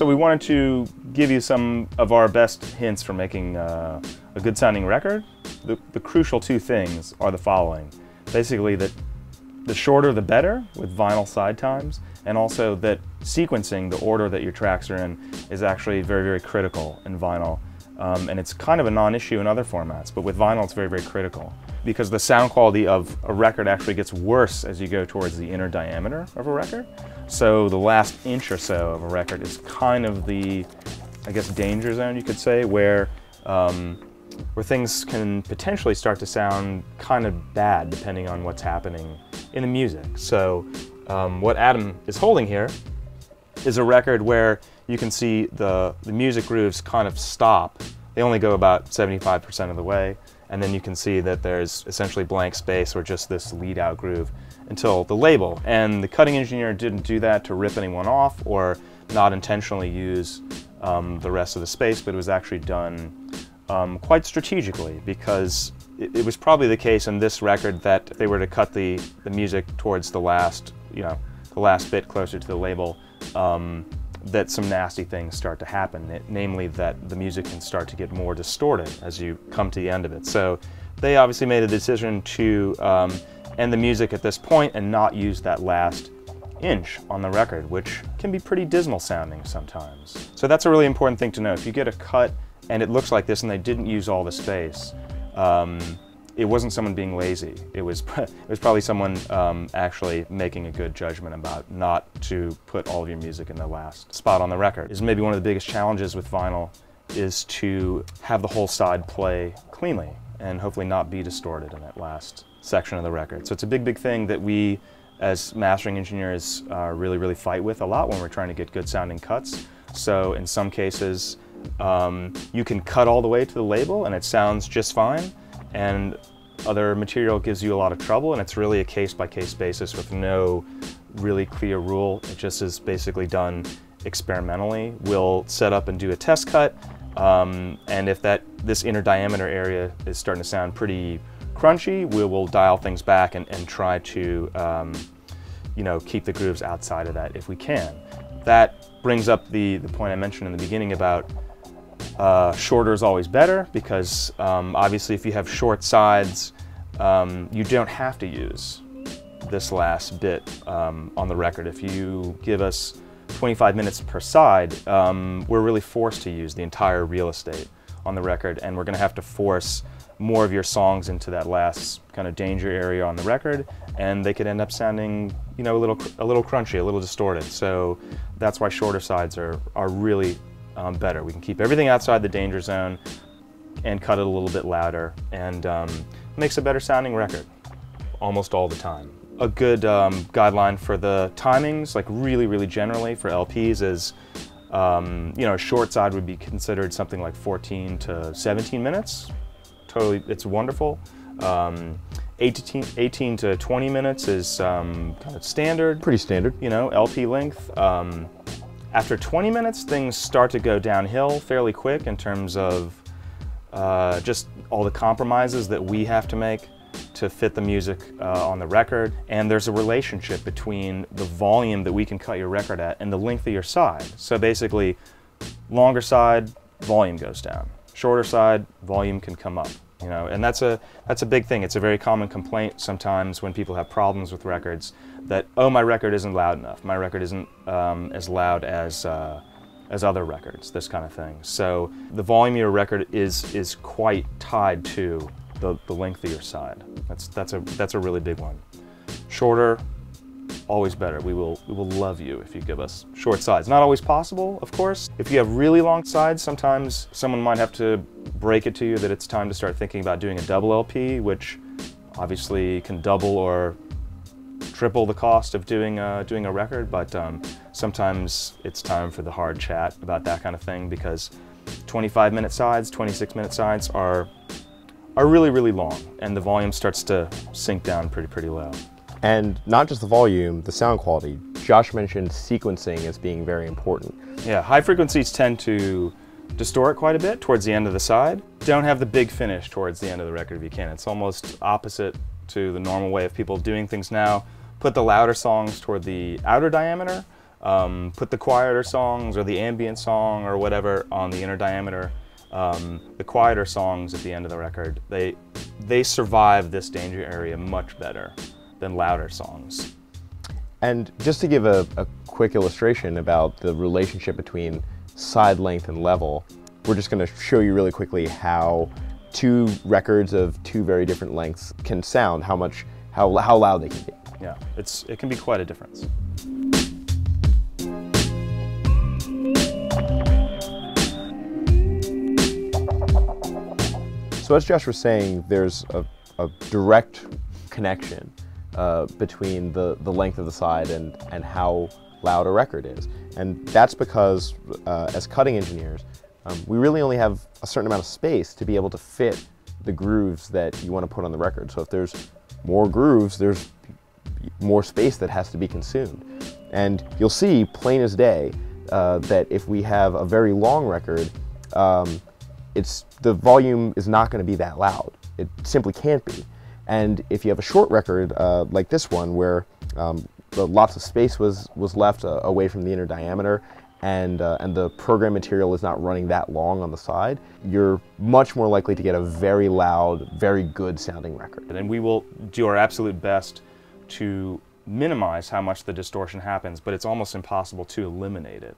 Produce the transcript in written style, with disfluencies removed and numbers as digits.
So we wanted to give you some of our best hints for making a good sounding record. The crucial two things are the following. Basically that the shorter the better with vinyl side times, and also that sequencing, the order that your tracks are in, is actually very, very critical in vinyl. And it's kind of a non-issue in other formats, but with vinyl it's very, very critical. Because the sound quality of a record actually gets worse as you go towards the inner diameter of a record. So the last inch or so of a record is kind of the, I guess, danger zone, you could say, where things can potentially start to sound kind of bad depending on what's happening in the music. So what Adam is holding here is a record where you can see the music grooves kind of stop. They only go about 75% of the way, and then you can see that there's essentially blank space or just this lead out groove until the label. And the cutting engineer didn't do that to rip anyone off or not intentionally use the rest of the space, but it was actually done quite strategically, because it was probably the case in this record that if they were to cut the music towards the last, the last bit closer to the label, that some nasty things start to happen, namely that the music can start to get more distorted as you come to the end of it. So they obviously made a decision to end the music at this point and not use that last inch on the record, which can be pretty dismal sounding sometimes. So that's a really important thing to know. If you get a cut and it looks like this and they didn't use all the space, it wasn't someone being lazy. It was probably someone actually making a good judgment about not to put all of your music in the last spot on the record. Is maybe one of the biggest challenges with vinyl is to have the whole side play cleanly and hopefully not be distorted in that last section of the record. So it's a big, big thing that we as mastering engineers really, really fight with a lot when we're trying to get good sounding cuts. So in some cases, you can cut all the way to the label and it sounds just fine, and other material gives you a lot of trouble, and it's really a case-by-case basis with no really clear rule. It just is basically done experimentally. We'll set up and do a test cut, and if this inner diameter area is starting to sound pretty crunchy, we will dial things back and try to keep the grooves outside of that if we can. That brings up the point I mentioned in the beginning about shorter is always better, because obviously if you have short sides, you don't have to use this last bit on the record. If you give us 25 minutes per side, we're really forced to use the entire real estate on the record, and we're going to have to force more of your songs into that last kind of danger area on the record, and they could end up sounding, a little crunchy, a little distorted. So that's why shorter sides are really better. We can keep everything outside the danger zone and cut it a little bit louder, and makes a better sounding record almost all the time. A good guideline for the timings, like really, really generally for LPs, is a short side would be considered something like 14 to 17 minutes. Totally, it's wonderful. 18 to 20 minutes is kind of standard. Pretty standard. LP length. After 20 minutes, things start to go downhill fairly quick in terms of just all the compromises that we have to make to fit the music on the record. And there's a relationship between the volume that we can cut your record at and the length of your side. So basically, longer side, volume goes down. Shorter side, volume can come up. And that's a big thing. It's a very common complaint sometimes when people have problems with records that, oh, my record isn't loud enough. My record isn't as loud as other records, this kind of thing. So the volume of your record is quite tied to the length of your side. That's a really big one. Shorter, always better. We will love you if you give us short sides. Not always possible, of course. If you have really long sides, sometimes someone might have to break it to you that it's time to start thinking about doing a double LP, which obviously can double or triple the cost of doing a record, but sometimes it's time for the hard chat about that kind of thing, because 25-minute sides, 26-minute sides are really, really long, and the volume starts to sink down pretty low. And not just the volume, the sound quality. Josh mentioned sequencing as being very important. Yeah, high frequencies tend to distort quite a bit towards the end of the side. Don't have the big finish towards the end of the record if you can. It's almost opposite to the normal way of people doing things now. Put the louder songs toward the outer diameter, put the quieter songs or the ambient song or whatever on the inner diameter. The quieter songs at the end of the record, they survive this danger area much better than louder songs. And just to give a quick illustration about the relationship between side length and level, we're just going to show you really quickly how two records of two very different lengths can sound, how loud they can be. Yeah, it can be quite a difference. So as Josh was saying, there's a direct connection between the length of the side and how loud a record is. And that's because as cutting engineers, we really only have a certain amount of space to be able to fit the grooves that you want to put on the record. So if there's more grooves, there's more space that has to be consumed. And you'll see plain as day that if we have a very long record, the volume is not going to be that loud. It simply can't be. And if you have a short record like this one, where lots of space was left away from the inner diameter, and the program material is not running that long on the side, you're much more likely to get a very loud, very good sounding record. And we will do our absolute best to minimize how much the distortion happens, but it's almost impossible to eliminate it.